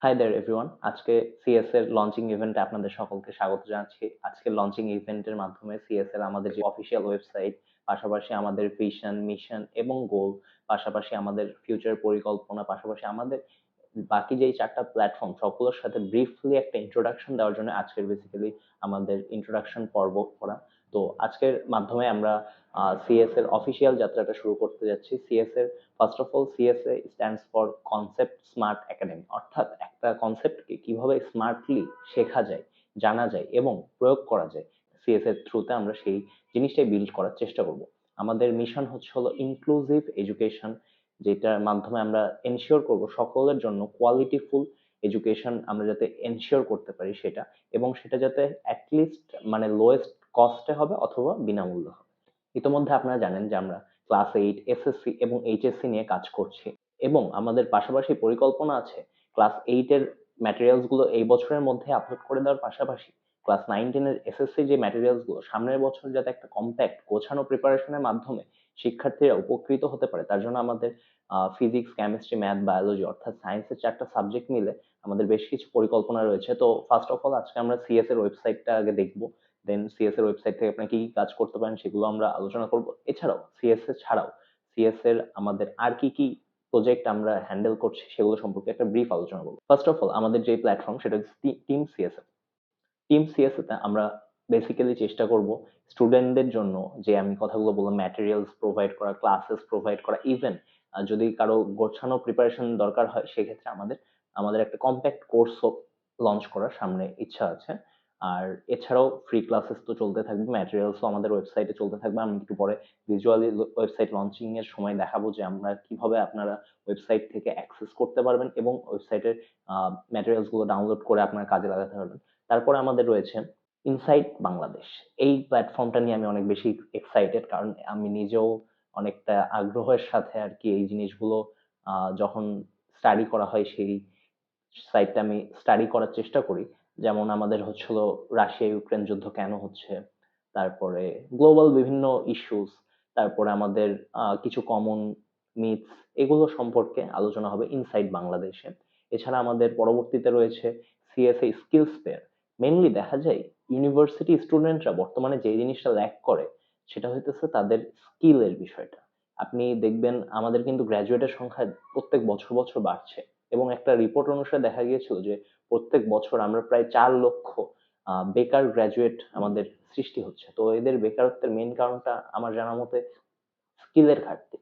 High there everyone. আজকে CS এর launching ইভেন্টে আপনাদের সকলকে স্বাগত জানাচ্ছি। আজকের লঞ্চিং ইভেন্টের মাধ্যমে সিএস এর আমাদের যে অফিসিয়াল ওয়েবসাইট, পাশাপাশি আমাদের ভিশন, মিশন এবং গোল, পাশাপাশি আমাদের ফিউচার পরিকল্পনা, পাশাপাশি আমাদের বাকি যেই ৪ টা প্ল্যাটফর্ম সবগুলোর সাথে ব্রিফলি একটা ইন্ট্রোডাকশন দেওয়ার জন্য আজকের বেসিক্যালি আমাদের ইন্ট্রোডাকশন পর্ব করা। তো আজকের মাধ্যমে আমরা সিএস এর অফিসিয়াল যাত্রাটা শুরু করতে যাচ্ছি। সিএস এর first of all CSA stands for concept smart academy, অর্থাৎ একটা কনসেপ্টকে কিভাবে স্মার্টলি শেখা যায়, জানা যায় এবং প্রয়োগ করা যায়, সিএস এর থ্রুতে আমরা সেই জিনিসটাই বিল্ড করার চেষ্টা করব। আমাদের মিশন হচ্ছে হলো ইনক্লুসিভ এডুকেশন, যেটার মাধ্যমে আমরা এনশিওর করব সকলের জন্য কোয়ালিটিফুল এডুকেশন আমরা যাতে এনশিওর করতে পারি সেটা, এবং সেটা যাতে অ্যাটলিস্ট মানে লোয়েস্ট কস্টে হবে অথবা বিনামূল্যে হবে। ইতোমধ্যে আপনারা জানেন যে আমরা ক্লাস 8 এসএসসি এবং এইচএসসি নিয়ে কাজ করছি, এবং আমাদের পাশাপাশি পরিকল্পনা আছে ক্লাস 8 এর ম্যাটেরিয়ালস গুলো এই বছরের মধ্যে আপলোড করে দেওয়ার পাশাপাশি ক্লাস 9 10 এর এসএসসি যে ম্যাটেরিয়ালস গুলো সামনের বছর যাতে একটা কম্প্যাক্ট গোছানো প্রিপারেশনের মাধ্যমে শিক্ষার্থীরা উপকৃত হতে পারে, তার জন্য আমাদের ফিজিক্স, কেমিস্ট্রি, ম্যাথ, বায়োলজি অর্থাৎ সায়েন্সের 4টা সাবজেক্ট মিলে আমাদের বেশ কিছু পরিকল্পনা রয়েছে। তো ফার্স্ট অফ অল আজকে আমরা সিএস এর ওয়েবসাইটটা আগে দেখব, দেন সিএস এর ওয়েবসাইট থেকে আপনি কি কি কাজ করতে পারেন সেগুলো আমরা আলোচনা করব। এছাড়াও সিএস এর আমাদের আর কি কি প্রজেক্ট আমরা হ্যান্ডেল করছি সেগুলো সম্পর্কে একটা ব্রিফ আলোচনা করব। ফার্স্ট অফ অল আমাদের যে প্ল্যাটফর্ম সেটা হচ্ছে টিম সিএসএ। টিম সিএসএ তে আমরা বেসিক্যালি চেষ্টা করব স্টুডেন্টদের জন্য, যে আমি কথাগুলো বললাম, ম্যাটেরিয়ালস প্রোভাইড করা, ক্লাসেস প্রোভাইড করা, ইভেন যদি কারো গোছানো প্রিপারেশন দরকার হয় সেক্ষেত্রে আমাদের আমাদের একটা কম্প্যাক্ট কোর্সও লঞ্চ করার সামনে ইচ্ছা আছে। আর এছাড়াও ফ্রি ক্লাসেস তো চলতে থাকবে, ম্যাটেরিয়ালসও আমাদের ওয়েবসাইটে চলতে থাকবে। আমি একটু পরে ভিজুয়ালি ওয়েবসাইট লঞ্চিং এর সময় দেখাবো যে আমরা কিভাবে আপনারা ওয়েবসাইট থেকে অ্যাক্সেস করতে পারবেন এবং ওয়েবসাইটের ম্যাটেরিয়ালস গুলো ডাউনলোড করে আপনার কাজে লাগাতে পারবেন। তারপরে আমাদের রয়েছে ইনসাইট বাংলাদেশ। এই প্ল্যাটফর্মটা নিয়ে আমি অনেক বেশি এক্সাইটেড, কারণ আমি নিজেও অনেকটা আগ্রহের সাথে আর কি এই জিনিসগুলো যখন স্টাডি করা হয় সেই সাইটটা আমি স্টাডি করার চেষ্টা করি। যেমন আমাদের হচ্ছিল রাশিয়া ইউক্রেন যুদ্ধ কেন হচ্ছে, তারপরে গ্লোবাল বিভিন্ন ইস্যুস, তারপরে আমাদের কিছু কমন মিথস, এগুলো সম্পর্কে আলোচনা হবে ইনসাইড বাংলাদেশে। এছাড়া আমাদের পরবর্তীতে রয়েছে সিএসএ স্কিলস ফেয়ার। মেইনলি দেখা যায় ইউনিভার্সিটি স্টুডেন্টরা বর্তমানে যে জিনিসটা ল্যাক করে সেটা হইতেছে তাদের স্কিলের বিষয়টা। আপনি দেখবেন আমাদের কিন্তু গ্র্যাজুয়েটের সংখ্যা প্রত্যেক বছর বছর বাড়ছে, এবং একটা রিপোর্ট অনুসারে দেখা গিয়েছিল যে প্রত্যেক বছর আমরা প্রায় 4 লক্ষ বেকার গ্র্যাজুয়েট আমাদের সৃষ্টি হচ্ছে। তো এদের বেকারত্বের মেইন কারণটা আমার জানা মতে স্কিলের ঘাটতি।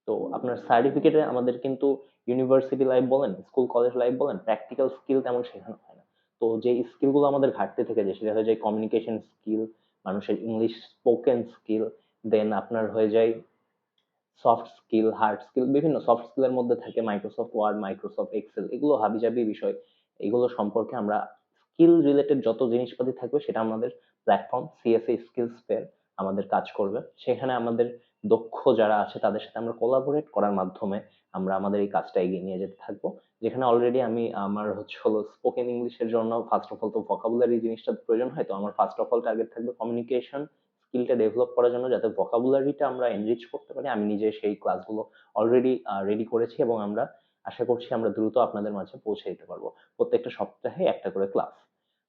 তো আপনার সার্টিফিকেটে আমাদের কিন্তু ইউনিভার্সিটি লাইফ বলেন, স্কুল কলেজ লাইফ বলেন, প্র্যাকটিক্যাল স্কিল তেমন শেখানো হয় না। তো যে স্কিলগুলো আমাদের ঘাটতি থেকে যায় সেটা হয়ে যায় কমিউনিকেশন স্কিল, মানুষের ইংলিশ স্পোকেন স্কিল, দেন আপনার হয়ে যায় সফট স্কিল, হার্ড স্কিল। বিভিন্ন সফট স্কিলের মধ্যে থাকে মাইক্রোসফট ওয়ার্ড, মাইক্রোসফট এক্সেল, এগুলো হাবিজাবি বিষয়। এগুলো সম্পর্কে আমরা স্কিল রিলেটেড যত জিনিসপাতি থাকবে সেটা আমাদের প্ল্যাটফর্ম সিএসএ স্কিলস ফেয়ার আমাদের কাজ করবে। সেখানে আমাদের দক্ষ যারা আছে তাদের সাথে আমরা কোলাবোরেট করার মাধ্যমে আমরা আমাদের এই কাজটা এগিয়ে নিয়ে যেতে থাকবো। যেখানে অলরেডি আমি আমার হচ্ছে হলো স্পোকেন ইংলিশের জন্য ফার্স্ট অফ অল তো ভোকাবুলারি জিনিসটা প্রয়োজন হয়, তো আমার ফার্স্ট অফ অল টার্গেট থাকবে কমিউনিকেশন স্কিলটা ডেভেলপ করার জন্য, যাতে ভোকাবুলারিটা আমরা এনরিচ করতে পারি। আমি নিজে সেই ক্লাসগুলো অলরেডি রেডি করেছি, এবং আমরা আশা করছি আমরা দ্রুত আপনাদের মাঝে পৌঁছে দিতে পারবো প্রত্যেকটা সপ্তাহে একটা করে ক্লাস।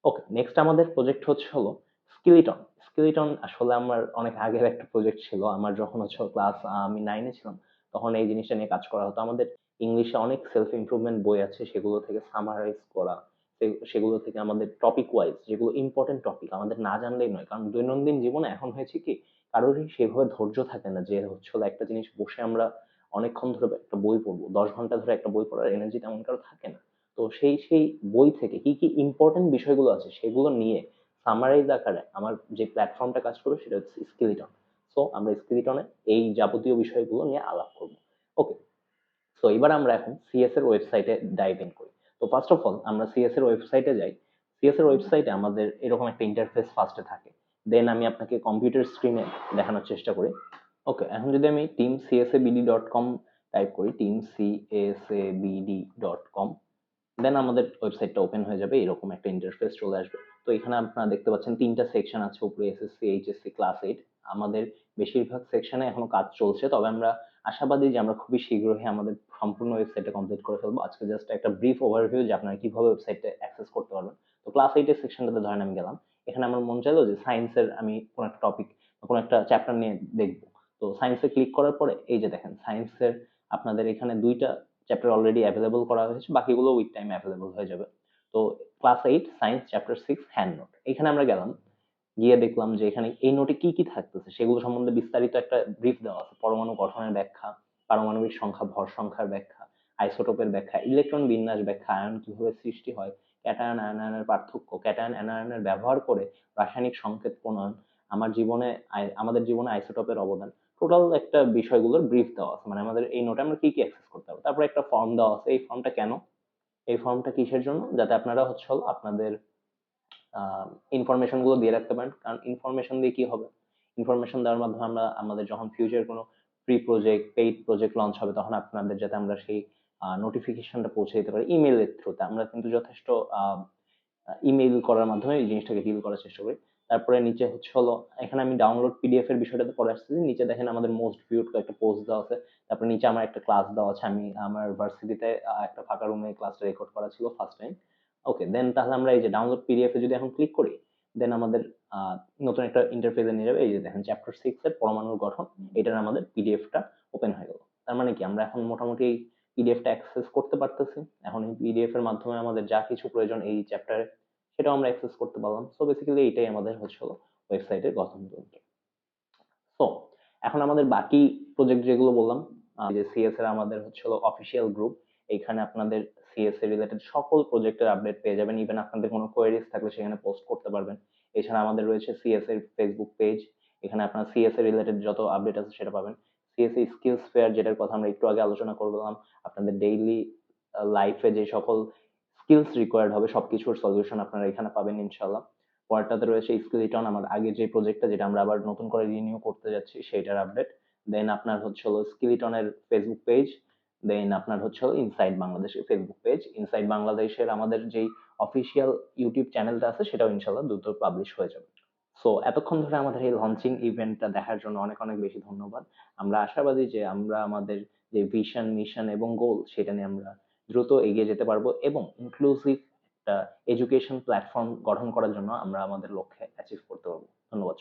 ওকে, নেক্সট আমাদের প্রজেক্ট হচ্ছে হলো স্কিলিটন। স্কিলিটন আসলে আমার অনেক আগের একটা প্রজেক্ট ছিল। আমার যখন হচ্ছে ক্লাস আমি 9 এ ছিলাম তখন এই জিনিসটা নিয়ে কাজ করা হতো। আমাদের ইংলিশে অনেক সেলফ ইমপ্রুভমেন্ট বই আছে, সেগুলো থেকে সামারাইজ করা, সেগুলো থেকে আমাদের টপিক ওয়াইজ যেগুলো ইম্পর্টেন্ট টপিক আমাদের না জানলেই নয়। কারণ দৈনন্দিন জীবনে এখন হয়েছে কি, কারোরই সেভাবে ধৈর্য থাকে না যে হচ্ছে হলো একটা জিনিস বসে আমরা অনেকক্ষণ ধরে একটা বই পড়বো, 10 ঘন্টা ধরে একটা বই পড়ার এনার্জি তেমন কারো থাকে না। তো সেই বই থেকে কি কি ইম্পর্টেন্ট বিষয়গুলো আছে সেগুলো নিয়ে সামারাইজ আকারে আমার যে প্ল্যাটফর্মটা কাজ করবে সেটা হচ্ছে স্কিলিটন। সো আমরা স্কিলিটনে এই যাবতীয় বিষয়গুলো নিয়ে আলাপ করবো। ওকে, সো এবার আমরা এখন সিএস এর ওয়েবসাইটে ডাইভ ইন করি। তো ফার্স্ট অফ অল আমরা সিএস এর ওয়েবসাইটে যাই। সিএস এর ওয়েবসাইটে আমাদের এরকম একটা ইন্টারফেস ফার্স্টে থাকে। দেন আমি আপনাকে কম্পিউটার স্ক্রিনে দেখানোর চেষ্টা করি। ওকে, এখন যদি আমি teamcsabd.com টাইপ করি, teamcsabd.com, দেন আমাদের ওয়েবসাইটটা ওপেন হয়ে যাবে, এরকম একটা ইন্টারফেস চলে আসবে। তো এখানে আপনারা দেখতে পাচ্ছেন 3টা সেকশন আছে উপরে, এসএসসি, এইচএসসি, ক্লাস 8। আমাদের বেশিরভাগ সেকশনে এখনো কাজ চলছে, তবে আমরা আশাবাদী যে আমরা খুবই শীঘ্রই আমাদের সম্পূর্ণ ওয়েবসাইটটা কমপ্লিট করে ফেলবো। আজকে জাস্ট একটা ব্রিফ ওভারভিউ যে আপনারা কিভাবে ওয়েবসাইটটা অ্যাক্সেস করতে পারবেন। তো ক্লাস 8 এর সেকশনটাতে ধরেন আমি গেলাম। এখানে আমার মন চাইলো যে সায়েন্সের আমি কোন একটা টপিক বা কোন একটা চ্যাপ্টার নিয়ে দেখব। তো সায়েন্সে ক্লিক করার পরে এই যে দেখেন সায়েন্সের আপনাদের এখানে ২ টা চ্যাপ্টার অলরেডি এভেইলেবল করা হয়েছে। বাকিগুলো উইথ টাইম এভেইলেবল হয়ে যাবে। তো class 8 science chapter 6 hand note. এখানে আমরা গেলাম। গিয়ে দেখলাম যে এখানে এই নোটে কি কি থাকতেছে সেগুলো সম্বন্ধে বিস্তারিত একটা ব্রিফ দেওয়া আছে। পরমাণু গঠনের ব্যাখ্যা, পারমাণবিক সংখ্যা, ভর সংখ্যার ব্যাখ্যা, আইসোটোপের ব্যাখ্যা, ইলেকট্রন বিন্যাস ব্যাখ্যা, আয়ন কিভাবে সৃষ্টি হয়, ক্যাটায়ন আয়নের পার্থক্য, ক্যাটায়ন অ্যানায়নের ব্যবহার করে রাসায়নিক সংকেত প্রণয়ন, আমাদের জীবনে আইসোটোপের অবদান। টোটাল একটা বিষয়গুলোর ব্রিফ দেওয়া আছে। মানে আমাদের এই নোটে আমরা কি কি অ্যাক্সেস করতে পারবো। তারপরে একটা ফর্ম দেওয়া আছে। এই ফর্মটা কেন? এই ফর্মটা কিসের জন্য? যাতে আপনারা হচ্ছে হলো আপনাদের ইনফরমেশন গুলো দিয়ে রাখতে পারেন। কারণ ইনফরমেশন দিয়ে কি হবে? ইনফরমেশন দেওয়ার মাধ্যমে আমরা আমাদের যখন ফিউচার কোনো free project, paid project launch হবে তখন আপনাদের যাতে আমরা সেই নোটিফিকেশনটা পৌঁছে দিতে পারি ইমেইলের থ্রুতে। আমরা কিন্তু যথেষ্ট ইমেইল করার মাধ্যমে এই জিনিসটাকে ডিল করার চেষ্টা করি। তারপরে নিচে হচ্ছে হলো এখানে আমি ডাউনলোড পিডিএফ এর বিষয়টাতে পরে আসতেছি। নিচে দেখেন আমাদের মোস্ট ভিউড কয়েকটা পোস্ট দেওয়া আছে। তারপরে নিচে আমার একটা ক্লাস দেওয়া আছে। আমি আমার ভার্সিটিতে একটা ফাঁকা রুমে ক্লাসটা রেকর্ড করা ছিল ফার্স্ট টাইম। ওকে, দেন তাহলে আমরা এই যে ডাউনলোড পিডিএফ এ যদি এখন ক্লিক করি, দেন আমাদের নতুন একটা ইন্টারফেসে নিয়ে যাবে। এই যে দেখেন চ্যাপ্টার 6 এর পরমাণুর গঠন, এটার আমাদের পিডিএফটা ওপেন হয়ে গেল। তার মানে কি আমরা এখন মোটামুটি পিডিএফটা অ্যাক্সেস করতে পারতেছি। এখন এই পিডিএফ এর মাধ্যমে আমাদের যা কিছু প্রয়োজন এই চ্যাপ্টারে সেটাও আমরা অ্যাক্সেস করতে পারলাম। সো বেসিক্যালি এটাই আমাদের হচ্ছে হলো ওয়েবসাইটের গঠনতন্ত্র। সো এখন আমাদের বাকি প্রজেক্ট যেগুলো বললাম, যে সিএস এর আমাদের হচ্ছে হলো অফিসিয়াল গ্রুপ। এখানে আপনাদের সিএস এর রিলেটেড সকল প্রজেক্টের আপডেট পেয়ে যাবেন। ইভেন আপনাদের কোনো কোয়েরিজ থাকলে সেখানে পোস্ট করতে পারবেন। এছাড়া আমাদের রয়েছে সিএস এর ফেসবুক পেজ। এখানে আপনারা সিএস এর রিলেটেড যত আপডেট আছে সেটা পাবেন। সিএস এ স্কিলস ফেয়ার যেটার কথা আমরা একটু আগে আলোচনা করলাম, আপনাদের ডেইলি লাইফে যে সকল স্কিলস রিকোয়ার্ড হবে সবকিছুর সলিউশন আপনারা এখানে পাবেন ইনশাল্লাহ। পরেরটাতে রয়েছে স্কিলিটন, আমার আগে যে প্রজেক্টটা যেটা আমরা আবার নতুন করে রিনিউ করতে যাচ্ছি সেইটার আপডেট। দেন আপনার হচ্ছে হলো স্কিলিটনের ফেসবুক পেজ। দেন আপনার হচ্ছে হলো ইনসাইড বাংলাদেশের ফেসবুক পেজ। ইনসাইড বাংলাদেশের আমাদের যেই অফিসিয়াল ইউটিউব চ্যানেলটা আছে সেটাও ইনশাল্লাহ দ্রুত পাবলিশ হয়ে যাবে। সো এতক্ষণ ধরে আমাদের এই লঞ্চিং ইভেন্টটা দেখার জন্য অনেক অনেক বেশি ধন্যবাদ। আমরা আশাবাদী যে আমরা আমাদের যে ভিশন, মিশন এবং গোল সেটা নিয়ে আমরা দ্রুত এগিয়ে যেতে পারবো এবং ইনক্লুসিভ একটা এডুকেশন প্ল্যাটফর্ম গঠন করার জন্য আমরা আমাদের লক্ষ্যে অ্যাচিভ করতে পারবো। ধন্যবাদ।